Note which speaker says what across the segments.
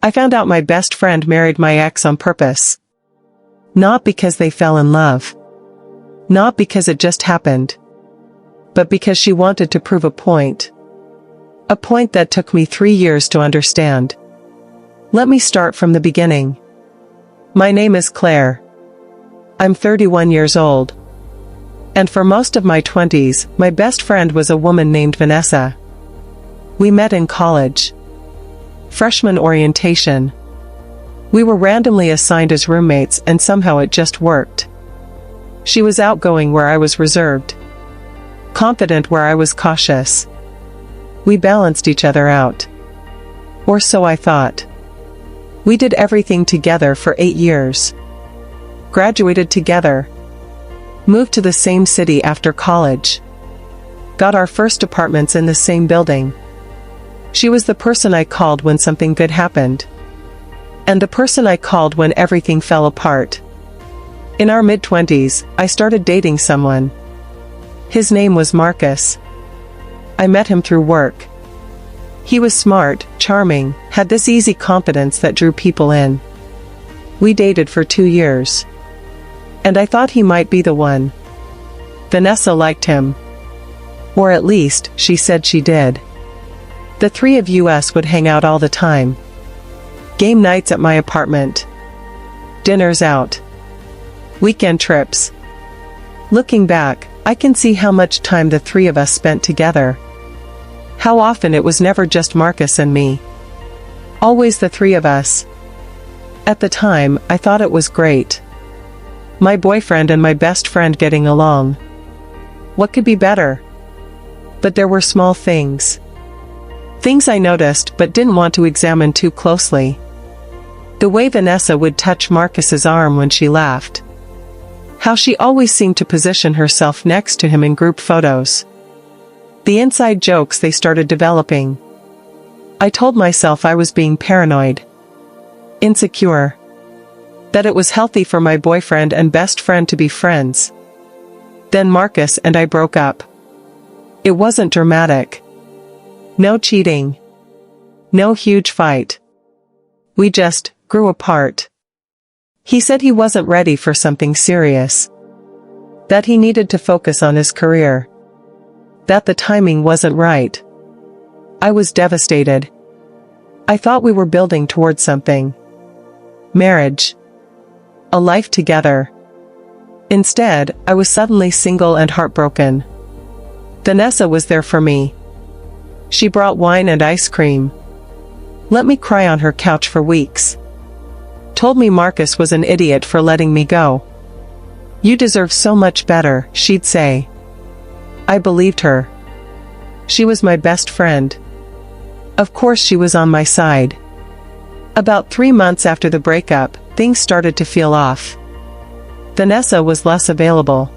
Speaker 1: I found out my best friend married my ex on purpose. Not because they fell in love. Not because it just happened. But because she wanted to prove a point. A point that took me 3 years to understand. Let me start from the beginning. My name is Claire. I'm 31 years old. And for most of my 20s, my best friend was a woman named Vanessa. We met in college. Freshman orientation. We were randomly assigned as roommates and somehow it just worked. She was outgoing where I was reserved. Confident where I was cautious. We balanced each other out. Or so I thought. We did everything together for 8 years. Graduated together. Moved to the same city after college. Got our first apartments in the same building. She was the person I called when something good happened. And the person I called when everything fell apart. In our mid-20s, I started dating someone. His name was Marcus. I met him through work. He was smart, charming, had this easy confidence that drew people in. We dated for 2 years. And I thought he might be the one. Vanessa liked him. Or at least, she said she did. The three of us would hang out all the time. Game nights at my apartment. Dinners out. Weekend trips. Looking back, I can see how much time the three of us spent together. How often it was never just Marcus and me. Always the three of us. At the time, I thought it was great. My boyfriend and my best friend getting along. What could be better? But there were small things. Things I noticed but didn't want to examine too closely. The way Vanessa would touch Marcus's arm when she laughed. How she always seemed to position herself next to him in group photos. The inside jokes they started developing. I told myself I was being paranoid. Insecure. That it was healthy for my boyfriend and best friend to be friends. Then Marcus and I broke up. It wasn't dramatic. No cheating. No huge fight. We just grew apart. He said he wasn't ready for something serious. That he needed to focus on his career. That the timing wasn't right. I was devastated. I thought we were building towards something. Marriage. A life together. Instead, I was suddenly single and heartbroken. Vanessa was there for me. She brought wine and ice cream. Let me cry on her couch for weeks. Told me Marcus was an idiot for letting me go. You deserve so much better, she'd say. I believed her. She was my best friend. Of course she was on my side. About 3 months after the breakup, things started to feel off. Vanessa was less available.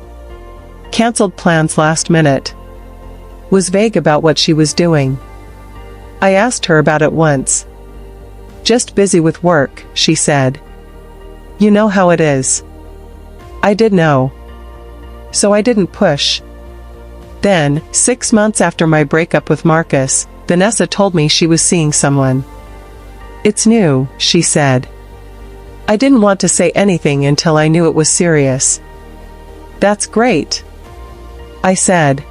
Speaker 1: Cancelled plans last minute. Was vague about what she was doing. I asked her about it once. Just busy with work, she said. You know how it is. I did know. So I didn't push. Then, 6 months after my breakup with Marcus, Vanessa told me she was seeing someone. It's new, she said. I didn't want to say anything until I knew it was serious. That's great, I said.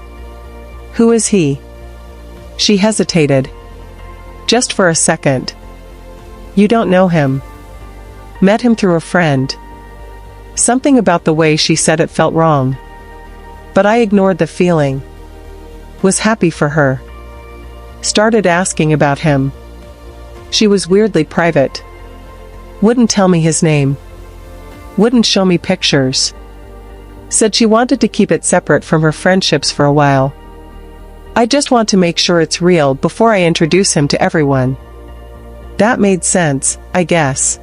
Speaker 1: Who is he? She hesitated. Just for a second. You don't know him. Met him through a friend. Something about the way she said it felt wrong. But I ignored the feeling. Was happy for her. Started asking about him. She was weirdly private. Wouldn't tell me his name. Wouldn't show me pictures. Said she wanted to keep it separate from her friendships for a while. I just want to make sure it's real before I introduce him to everyone. That made sense, I guess.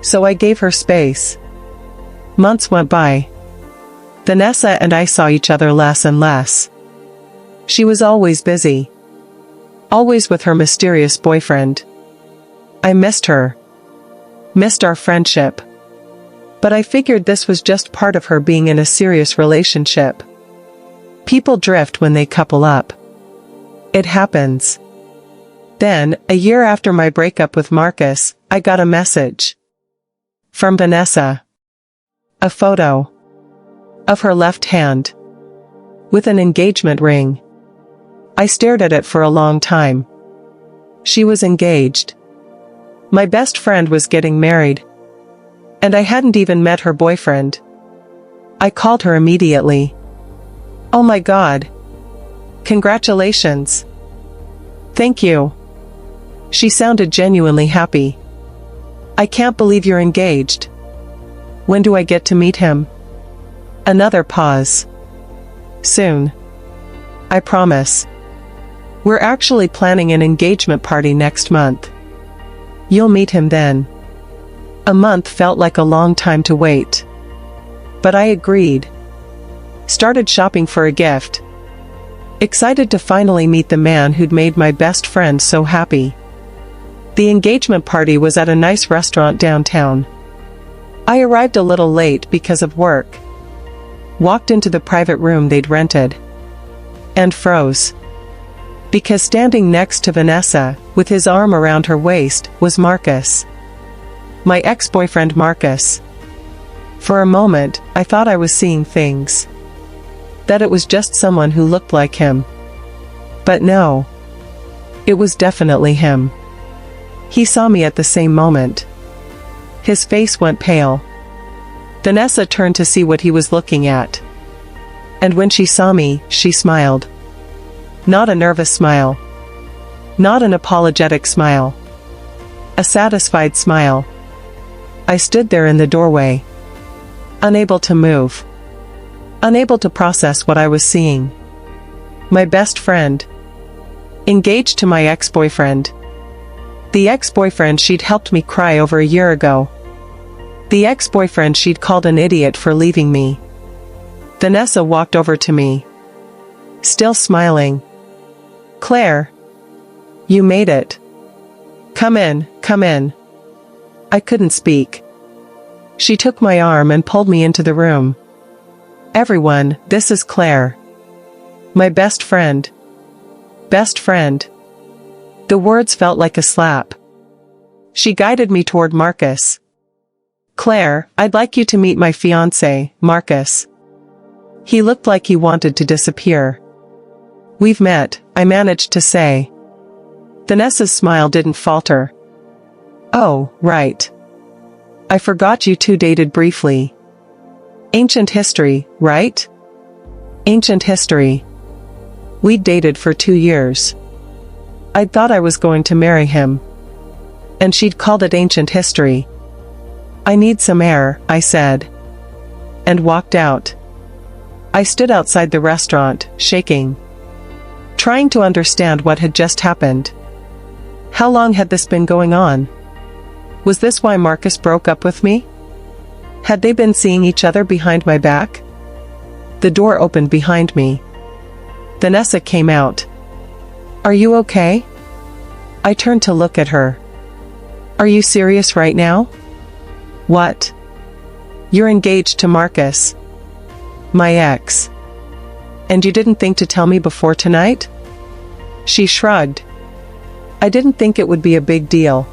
Speaker 1: So I gave her space. Months went by. Vanessa and I saw each other less and less. She was always busy. Always with her mysterious boyfriend. I missed her. Missed our friendship. But I figured this was just part of her being in a serious relationship. People drift when they couple up. It happens. Then, a year after my breakup with Marcus, I got a message from Vanessa. A photo of her left hand with an engagement ring. I stared at it for a long time. She was engaged. My best friend was getting married. And I hadn't even met her boyfriend. I called her immediately. "Oh my God. Congratulations." "Thank you." She sounded genuinely happy. "I can't believe you're engaged. When do I get to meet him?" Another pause. "Soon. I promise. We're actually planning an engagement party next month. You'll meet him then." A month felt like a long time to wait. But I agreed. Started shopping for a gift. Excited to finally meet the man who'd made my best friend so happy. The engagement party was at a nice restaurant downtown. I arrived a little late because of work. Walked into the private room they'd rented. And froze. Because standing next to Vanessa, with his arm around her waist, was Marcus. My ex-boyfriend Marcus. For a moment, I thought I was seeing things. That it was just someone who looked like him. But no. It was definitely him. He saw me at the same moment. His face went pale. Vanessa turned to see what he was looking at. And when she saw me, she smiled. Not a nervous smile. Not an apologetic smile. A satisfied smile. I stood there in the doorway. Unable to move. Unable to process what I was seeing. My best friend. Engaged to my ex-boyfriend. The ex-boyfriend she'd helped me cry over a year ago. The ex-boyfriend she'd called an idiot for leaving me. Vanessa walked over to me. Still smiling. "Claire. You made it. Come in, come in." I couldn't speak. She took my arm and pulled me into the room. "Everyone, this is Claire. My best friend. Best friend." The words felt like a slap. She guided me toward Marcus. "Claire, I'd like you to meet my fiancé, Marcus." He looked like he wanted to disappear. "We've met," I managed to say. Vanessa's smile didn't falter. "Oh, right. I forgot you two dated briefly. Ancient history, right?" Ancient history. We'd dated for 2 years. I'd thought I was going to marry him. And she'd called it ancient history. "I need some air," I said. And walked out. I stood outside the restaurant, shaking. Trying to understand what had just happened. How long had this been going on? Was this why Marcus broke up with me? Had they been seeing each other behind my back? The door opened behind me. Vanessa came out. "Are you okay?" I turned to look at her. "Are you serious right now?" "What?" "You're engaged to Marcus. My ex. And you didn't think to tell me before tonight?" She shrugged. "I didn't think it would be a big deal.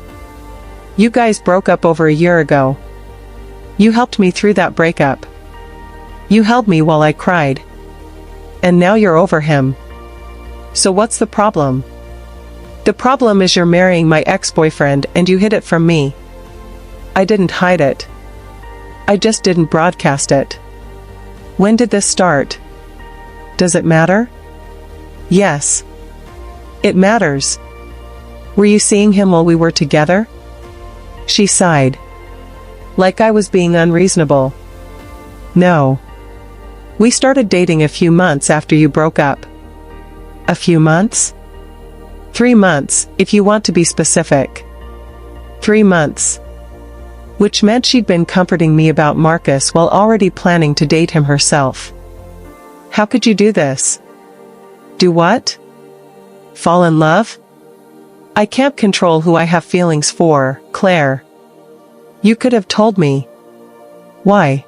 Speaker 1: You guys broke up over a year ago. You helped me through that breakup. You held me while I cried. And now you're over him. So what's the problem?" "The problem is you're marrying my ex-boyfriend and you hid it from me." I didn't hide it. I just didn't broadcast it. "When did this start?" "Does it matter?" "Yes. It matters. Were you seeing him while we were together?" She sighed. Like I was being unreasonable. "No. We started dating a few months after you broke up." "A few months?" 3 months, if you want to be specific." 3 months. Which meant she'd been comforting me about Marcus while already planning to date him herself. How could you do this? Do what? Fall in love? I can't control who I have feelings for, Claire. You could have told me. Why?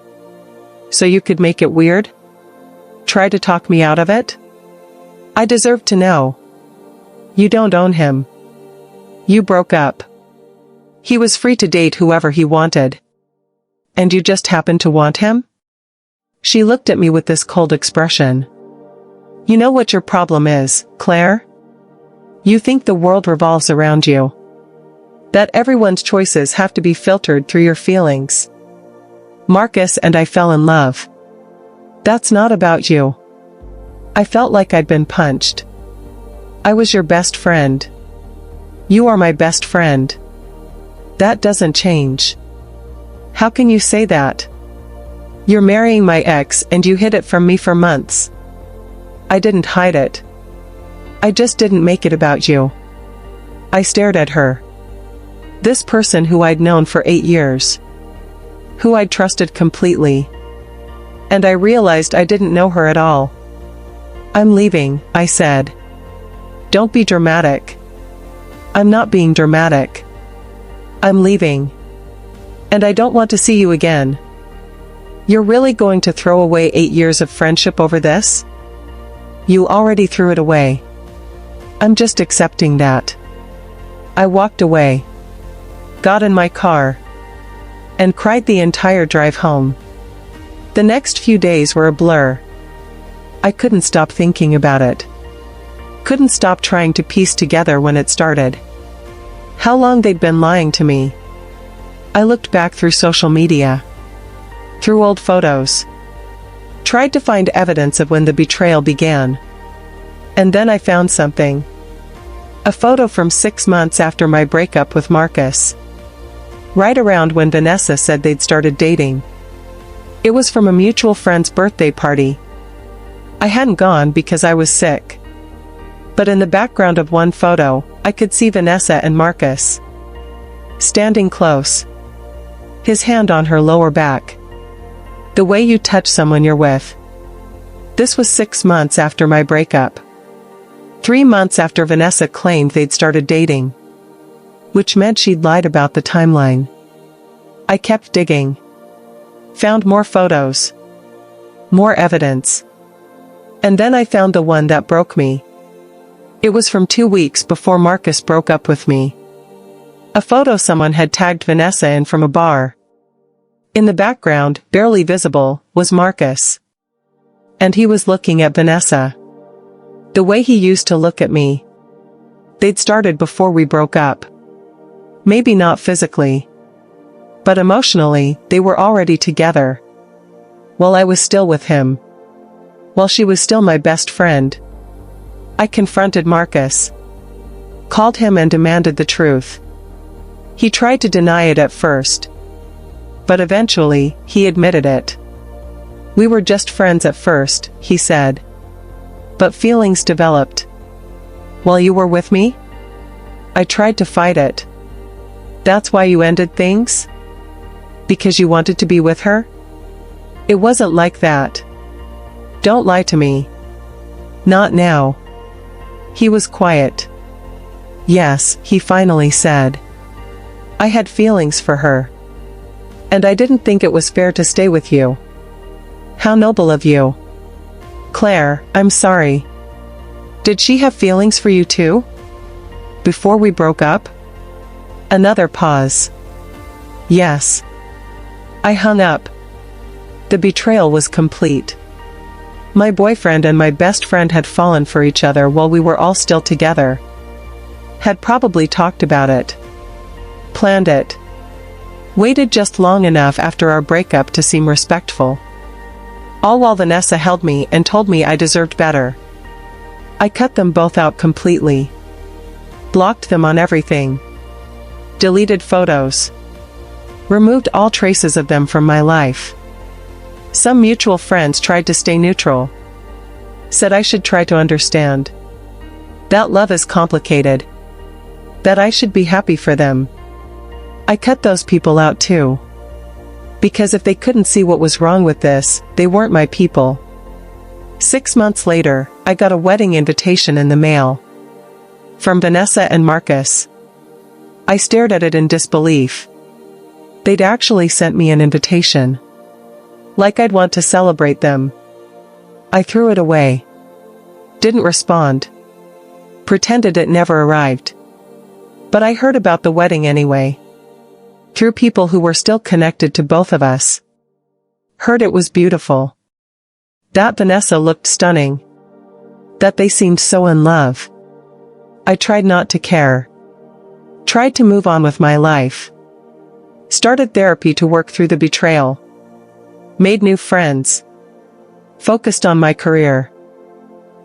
Speaker 1: So you could make it weird? Try to talk me out of it? I deserve to know. You don't own him. You broke up. He was free to date whoever he wanted. And you just happened to want him? She looked at me with this cold expression. You know what your problem is, Claire? You think the world revolves around you. That everyone's choices have to be filtered through your feelings. Marcus and I fell in love. That's not about you. I felt like I'd been punched. I was your best friend. You are my best friend. That doesn't change. How can you say that? You're marrying my ex and you hid it from me for months. I didn't hide it. I just didn't make it about you. I stared at her. This person who I'd known for 8 years. Who I'd trusted completely. And I realized I didn't know her at all. I'm leaving, I said. Don't be dramatic. I'm not being dramatic. I'm leaving. And I don't want to see you again. You're really going to throw away 8 years of friendship over this? You already threw it away. I'm just accepting that. I walked away. Got in my car. And cried the entire drive home. The next few days were a blur. I couldn't stop thinking about it. Couldn't stop trying to piece together when it started. How long they'd been lying to me. I looked back through social media. Through old photos. Tried to find evidence of when the betrayal began. And then I found something. A photo from 6 months after my breakup with Marcus. Right around when Vanessa said they'd started dating. It was from a mutual friend's birthday party. I hadn't gone because I was sick. But in the background of one photo, I could see Vanessa and Marcus. Standing close. His hand on her lower back. The way you touch someone you're with. This was 6 months after my breakup. 3 months after Vanessa claimed they'd started dating. Which meant she'd lied about the timeline. I kept digging. Found more photos. More evidence. And then I found the one that broke me. It was from 2 weeks before Marcus broke up with me. A photo someone had tagged Vanessa in from a bar. In the background, barely visible, was Marcus. And he was looking at Vanessa. The way he used to look at me. They'd started before we broke up. Maybe not physically. But emotionally, they were already together. While I was still with him. While she was still my best friend. I confronted Marcus. Called him and demanded the truth. He tried to deny it at first. But eventually, he admitted it. We were just friends at first, he said. But feelings developed. While you were with me? I tried to fight it. That's why you ended things? Because you wanted to be with her? It wasn't like that. Don't lie to me. Not now. He was quiet. Yes, he finally said. I had feelings for her. And I didn't think it was fair to stay with you. How noble of you. Claire, I'm sorry. Did she have feelings for you too? Before we broke up? Another pause. Yes. I hung up. The betrayal was complete. My boyfriend and my best friend had fallen for each other while we were all still together. Had probably talked about it. Planned it. Waited just long enough after our breakup to seem respectful. All while Vanessa held me and told me I deserved better. I cut them both out completely. Blocked them on everything. Deleted photos. Removed all traces of them from my life. Some mutual friends tried to stay neutral. Said I should try to understand. That love is complicated. That I should be happy for them. I cut those people out too. Because if they couldn't see what was wrong with this, they weren't my people. 6 months later, I got a wedding invitation in the mail. From Vanessa and Marcus. I stared at it in disbelief. They'd actually sent me an invitation. Like I'd want to celebrate them. I threw it away. Didn't respond. Pretended it never arrived. But I heard about the wedding anyway. Through people who were still connected to both of us. Heard it was beautiful. That Vanessa looked stunning. That they seemed so in love. I tried not to care. Tried to move on with my life. Started therapy to work through the betrayal. Made new friends. Focused on my career.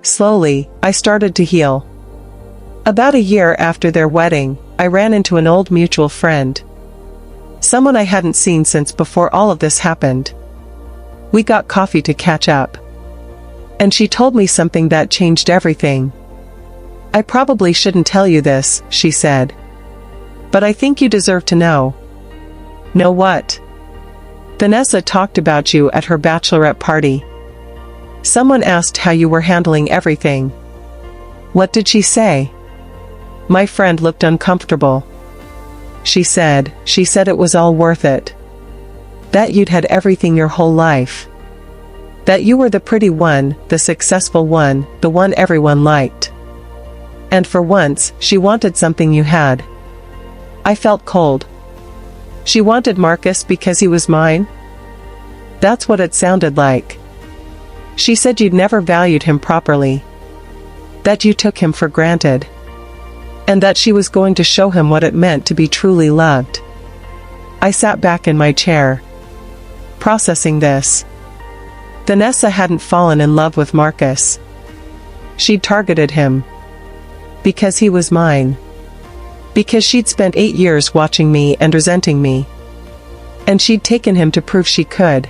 Speaker 1: Slowly, I started to heal. About a year after their wedding, I ran into an old mutual friend. Someone I hadn't seen since before all of this happened. We got coffee to catch up. And she told me something that changed everything. I probably shouldn't tell you this, she said. But I think you deserve to know. Know what? Vanessa talked about you at her bachelorette party. Someone asked how you were handling everything. What did she say? My friend looked uncomfortable. She said it was all worth it. That you'd had everything your whole life. That you were the pretty one, the successful one, the one everyone liked. And for once, she wanted something you had. I felt cold. She wanted Marcus because he was mine? That's what it sounded like. She said you'd never valued him properly. That you took him for granted. And that she was going to show him what it meant to be truly loved. I sat back in my chair, processing this. Vanessa hadn't fallen in love with Marcus. She'd targeted him. Because he was mine. Because she'd spent 8 years watching me and resenting me. And she'd taken him to prove she could.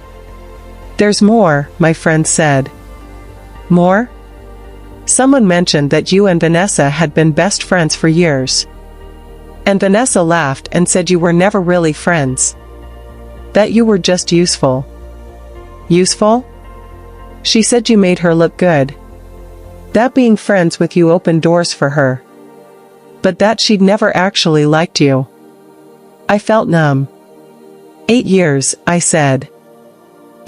Speaker 1: There's more, my friend said. More? Someone mentioned that you and Vanessa had been best friends for years. And Vanessa laughed and said you were never really friends. That you were just useful. Useful? She said you made her look good. That being friends with you opened doors for her. But that she'd never actually liked you. I felt numb. 8 years, I said.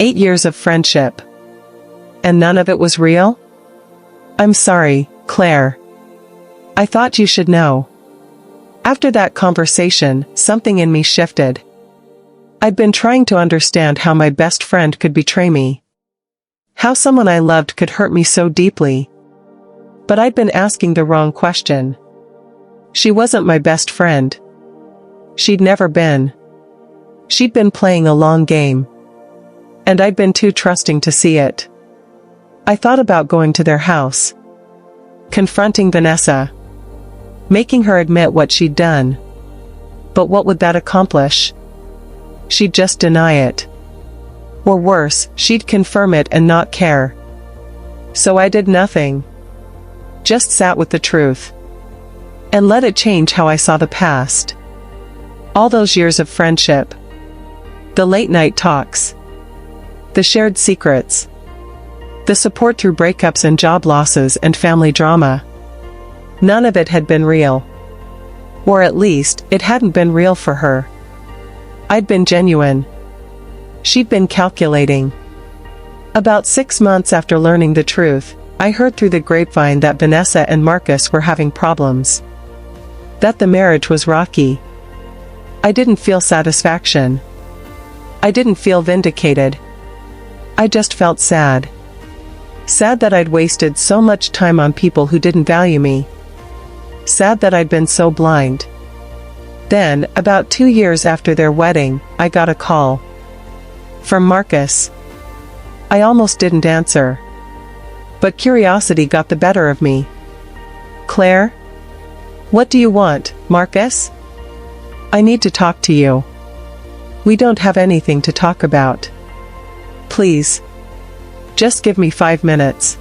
Speaker 1: 8 years of friendship. And none of it was real? I'm sorry, Claire. I thought you should know. After that conversation, something in me shifted. I'd been trying to understand how my best friend could betray me. How someone I loved could hurt me so deeply. But I'd been asking the wrong question. She wasn't my best friend. She'd never been. She'd been playing a long game. And I'd been too trusting to see it. I thought about going to their house. Confronting Vanessa. Making her admit what she'd done. But what would that accomplish? She'd just deny it. Or worse, she'd confirm it and not care. So I did nothing. Just sat with the truth. And let it change how I saw the past. All those years of friendship. The late night talks. The shared secrets. The support through breakups and job losses and family drama. None of it had been real. Or at least, it hadn't been real for her. I'd been genuine. She'd been calculating. About 6 months after learning the truth, I heard through the grapevine that Vanessa and Marcus were having problems. That the marriage was rocky. I didn't feel satisfaction. I didn't feel vindicated. I just felt sad. Sad that I'd wasted so much time on people who didn't value me. Sad that I'd been so blind. Then, about 2 years after their wedding, I got a call. From Marcus. I almost didn't answer. But curiosity got the better of me. Claire? What do you want, Marcus? I need to talk to you. We don't have anything to talk about. Please. Just give me 5 minutes.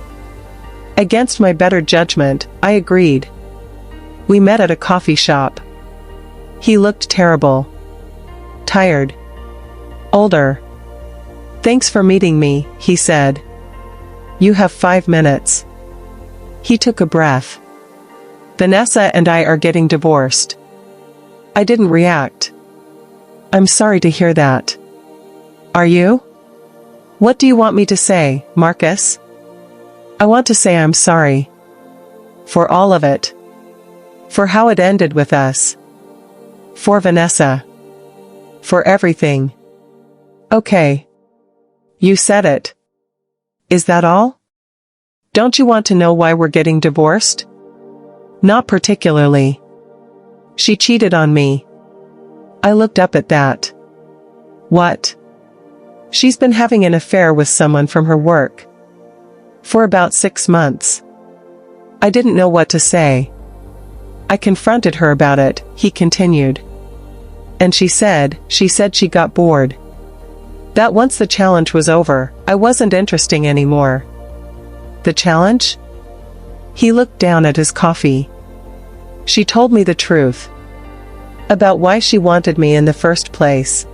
Speaker 1: Against my better judgment, I agreed. We met at a coffee shop. He looked terrible. Tired. Older. Thanks for meeting me, he said. You have 5 minutes. He took a breath. Vanessa and I are getting divorced. I didn't react. I'm sorry to hear that. Are you? What do you want me to say, Marcus? I want to say I'm sorry. For all of it. For how it ended with us. For Vanessa. For everything. Okay. You said it. Is that all? Don't you want to know why we're getting divorced? Not particularly. She cheated on me. I looked up at that. What? She's been having an affair with someone from her work. For about 6 months. I didn't know what to say. I confronted her about it, he continued. And she said she got bored. That once the challenge was over, I wasn't interesting anymore. The challenge? He looked down at his coffee. She told me the truth. About why she wanted me in the first place.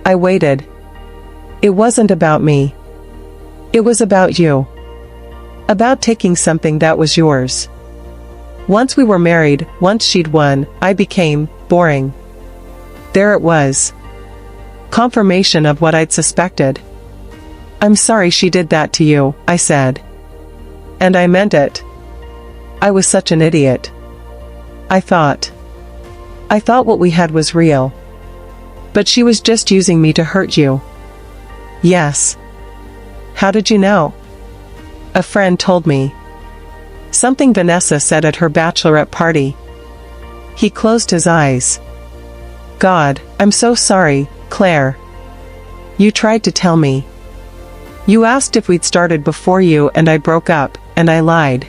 Speaker 1: I waited. It wasn't about me. It was about you. About taking something that was yours. Once we were married, once she'd won, I became boring. There it was. Confirmation of what I'd suspected. I'm sorry she did that to you, I said. And I meant it. I was such an idiot. I thought what we had was real. But she was just using me to hurt you. Yes. How did you know? A friend told me. Something Vanessa said at her bachelorette party. He closed his eyes. God, I'm so sorry, Claire. You tried to tell me. You asked if we'd started before you and I broke up, and I lied.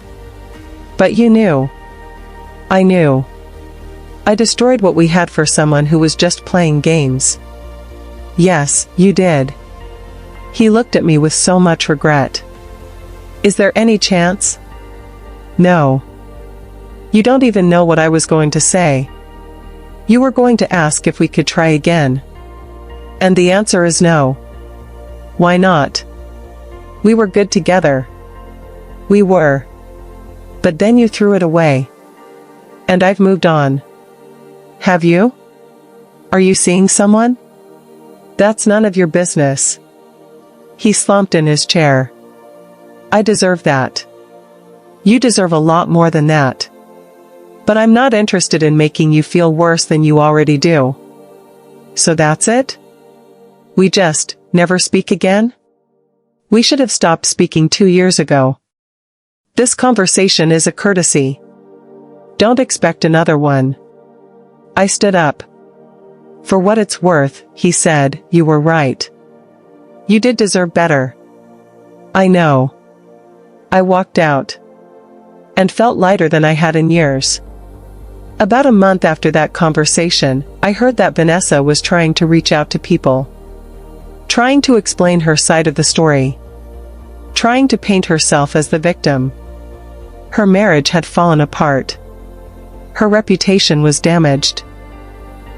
Speaker 1: But you knew. I knew. I destroyed what we had for someone who was just playing games. Yes, you did. He looked at me with so much regret. Is there any chance? No. You don't even know what I was going to say. You were going to ask if we could try again. And the answer is no. Why not? We were good together. We were. But then you threw it away. And I've moved on. Have you? Are you seeing someone? That's none of your business. He slumped in his chair. I deserve that. You deserve a lot more than that. But I'm not interested in making you feel worse than you already do. So that's it? We just never speak again? We should have stopped speaking 2 years ago. This conversation is a courtesy. Don't expect another one. I stood up. For what it's worth, he said, you were right. You did deserve better. I know. I walked out. And felt lighter than I had in years. About a month after that conversation, I heard that Vanessa was trying to reach out to people. Trying to explain her side of the story. Trying to paint herself as the victim. Her marriage had fallen apart. Her reputation was damaged.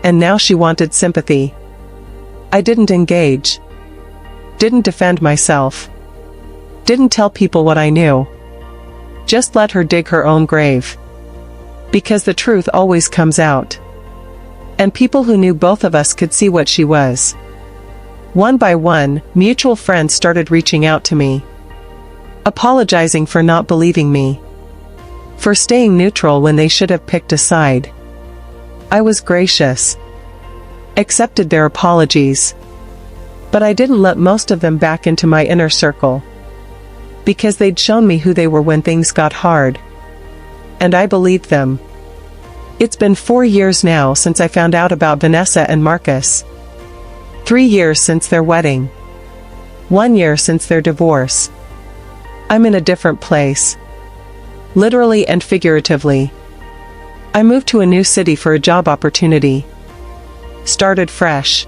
Speaker 1: And now she wanted sympathy. I didn't engage. Didn't defend myself. Didn't tell people what I knew. Just let her dig her own grave. Because the truth always comes out. And people who knew both of us could see what she was. One by one, mutual friends started reaching out to me. Apologizing for not believing me. For staying neutral when they should have picked a side. I was gracious. Accepted their apologies. But I didn't let most of them back into my inner circle. Because they'd shown me who they were when things got hard. And I believed them. It's been 4 years now since I found out about Vanessa and Marcus. 3 years since their wedding. 1 year since their divorce. I'm in a different place. Literally and figuratively. I moved to a new city for a job opportunity. Started fresh.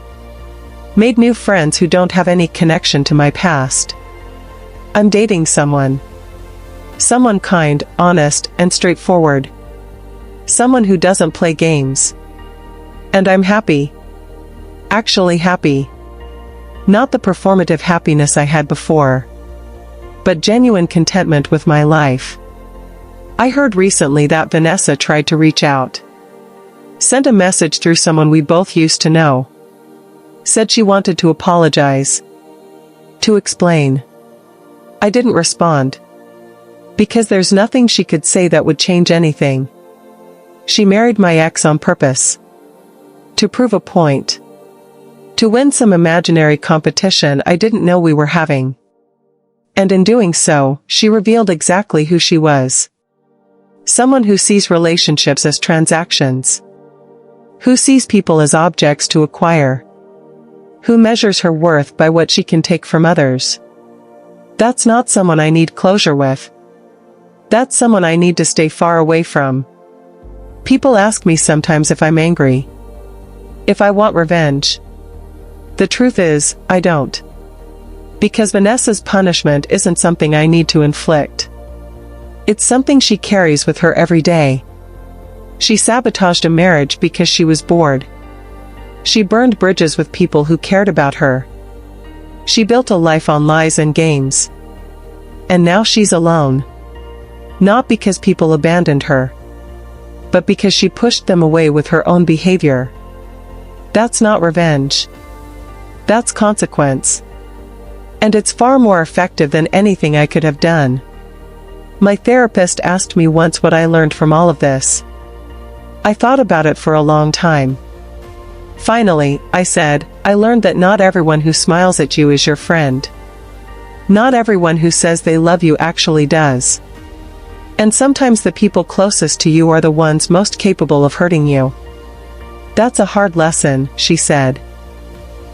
Speaker 1: Made new friends who don't have any connection to my past. I'm dating someone. Someone kind, honest, and straightforward. Someone who doesn't play games. And I'm happy. Actually happy. Not the performative happiness I had before. But genuine contentment with my life. I heard recently that Vanessa tried to reach out. Sent a message through someone we both used to know. Said she wanted to apologize. To explain. I didn't respond. Because there's nothing she could say that would change anything. She married my ex on purpose. To prove a point. To win some imaginary competition I didn't know we were having. And in doing so, she revealed exactly who she was. Someone who sees relationships as transactions. Who sees people as objects to acquire. Who measures her worth by what she can take from others. That's not someone I need closure with. That's someone I need to stay far away from. People ask me sometimes if I'm angry. If I want revenge. The truth is, I don't. Because Vanessa's punishment isn't something I need to inflict. It's something she carries with her every day. She sabotaged a marriage because she was bored. She burned bridges with people who cared about her. She built a life on lies and games. And now she's alone. Not because people abandoned her. But because she pushed them away with her own behavior. That's not revenge. That's consequence. And it's far more effective than anything I could have done. My therapist asked me once what I learned from all of this. I thought about it for a long time. Finally, I said, I learned that not everyone who smiles at you is your friend. Not everyone who says they love you actually does. And sometimes the people closest to you are the ones most capable of hurting you. That's a hard lesson, she said.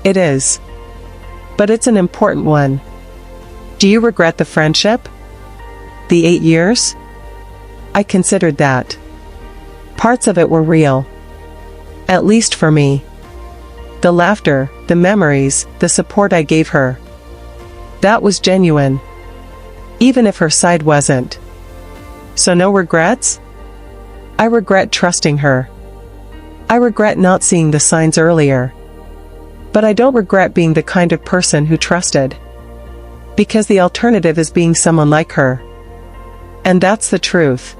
Speaker 1: It is. But it's an important one. Do you regret the friendship? The 8 years? I considered that. Parts of it were real. At least for me. The laughter, the memories, the support I gave her. That was genuine. Even if her side wasn't. So no regrets? I regret trusting her. I regret not seeing the signs earlier. But I don't regret being the kind of person who trusted. Because the alternative is being someone like her. And that's the truth.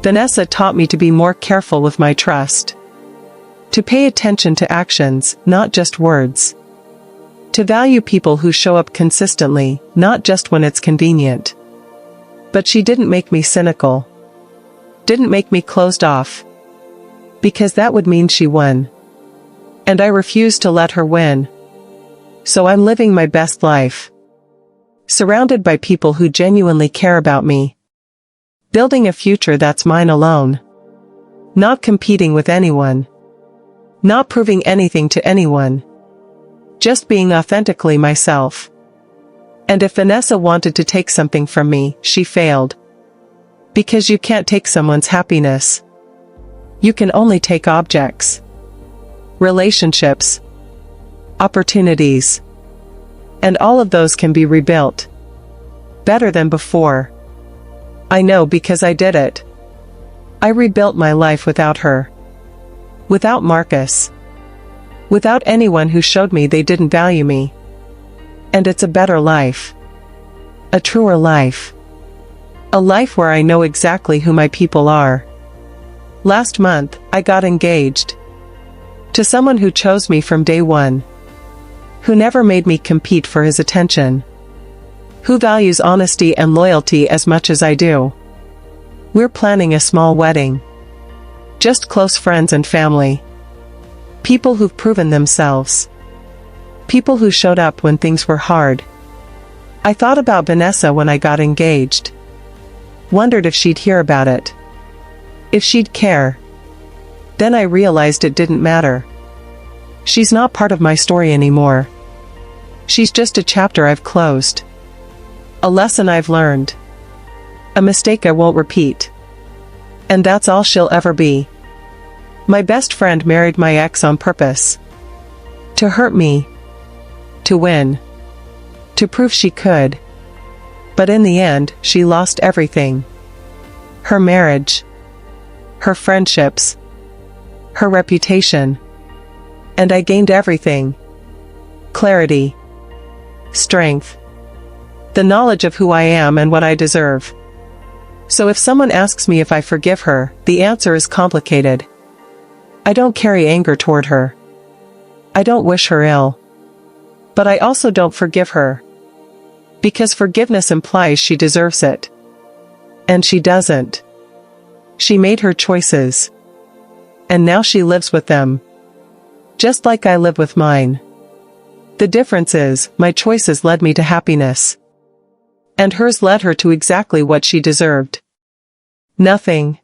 Speaker 1: Vanessa taught me to be more careful with my trust. To pay attention to actions, not just words. To value people who show up consistently, not just when it's convenient. But she didn't make me cynical. Didn't make me closed off. Because that would mean she won. And I refused to let her win. So I'm living my best life. Surrounded by people who genuinely care about me. Building a future that's mine alone. Not competing with anyone. Not proving anything to anyone. Just being authentically myself. And if Vanessa wanted to take something from me, she failed. Because you can't take someone's happiness. You can only take objects. Relationships. Opportunities. And all of those can be rebuilt. Better than before. I know because I did it. I rebuilt my life without her. Without Marcus. Without anyone who showed me they didn't value me. And it's a better life. A truer life. A life where I know exactly who my people are. Last month, I got engaged. To someone who chose me from day one. Who never made me compete for his attention. Who values honesty and loyalty as much as I do. We're planning a small wedding. Just close friends and family. People who've proven themselves. People who showed up when things were hard. I thought about Vanessa when I got engaged. Wondered if she'd hear about it. If she'd care. Then I realized it didn't matter. She's not part of my story anymore. She's just a chapter I've closed. A lesson I've learned. A mistake I won't repeat. And that's all she'll ever be. My best friend married my ex on purpose. To hurt me. To win. To prove she could. But in the end, she lost everything. Her marriage. Her friendships. Her reputation. And I gained everything. Clarity. Strength. The knowledge of who I am and what I deserve. So if someone asks me if I forgive her, the answer is complicated. I don't carry anger toward her. I don't wish her ill. But I also don't forgive her. Because forgiveness implies she deserves it. And she doesn't. She made her choices. And now she lives with them. Just like I live with mine. The difference is, my choices led me to happiness. And hers led her to exactly what she deserved. Nothing.